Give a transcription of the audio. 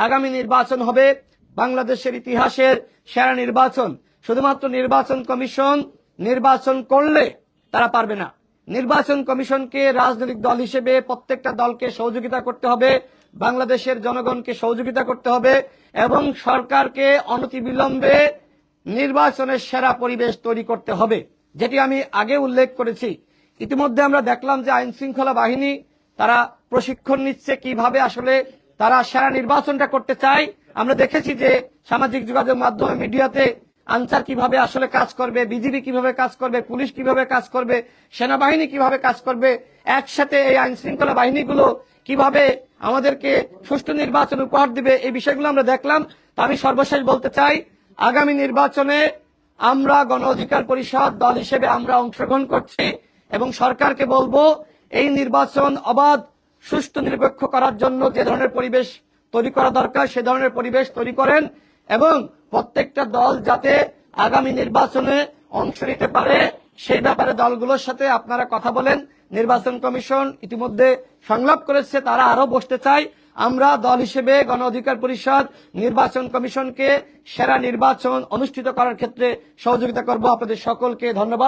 আগামী নির্বাচন হবে বাংলাদেশের ইতিহাসের সেরা নির্বাচন। শুধুমাত্র নির্বাচন কমিশন নির্বাচন করলে তারা পারবে না। নির্বাচন কমিশনকে রাজনৈতিক দল হিসেবে প্রত্যেকটা দলকে সহযোগিতা করতে হবে, বাংলাদেশের জনগণকে সহযোগিতা করতে হবে এবং সরকারকে অনতিবিলম্বে নির্বাচনের সেরা পরিবেশ তৈরি করতে হবে, যেটি আমি আগে উল্লেখ করেছি। ইতিমধ্যে আমরা দেখলাম যে আইন শৃঙ্খলা বাহিনী তারা প্রশিক্ষণ নিচ্ছে কিভাবে আসলে তারা সেরা নির্বাচনটা করতে চায়। আমরা দেখেছি যে সামাজিক যোগাযোগ মাধ্যমে মিডিয়াতে আনসার কিভাবে আসলে কাজ করবে, বিজিবি কিভাবে কাজ করবে, পুলিশ কিভাবে কাজ করবে, সেনাবাহিনী কিভাবে কাজ করবে, একসাথে এই আইন শৃঙ্খলা বাহিনীগুলো কিভাবে আমাদেরকে সুষ্ঠু নির্বাচন উপহার দিবে, এই বিষয়গুলো আমরা দেখলাম। তো আমি সর্বশেষ বলতে চাই, আগামী নির্বাচনে আমরা গণ অধিকার পরিষদ দল হিসেবে আমরা অংশগ্রহণ করছি এবং সরকারকে বলবো এই নির্বাচন অবাধ, সুষ্ঠু, নিরপেক্ষ করার জন্য যে ধরনের পরিবেশ তৈরি করা দরকার সে ধরনের পরিবেশ তৈরি করেন এবং প্রত্যেকটা দল যাতে আগামী নির্বাচনে অংশ নিতে পারে সেই ব্যাপারে দলগুলোর সাথে আপনারা কথা বলেন। নির্বাচন কমিশন ইতিমধ্যে সংলাপ করেছে, তারা আরো বসতে চায়। আমরা দল হিসেবে গণ অধিকার পরিষদ নির্বাচন কমিশনকে সেরা নির্বাচন অনুষ্ঠিত করার ক্ষেত্রে সহযোগিতা করব। আপনাদের সকলকে ধন্যবাদ।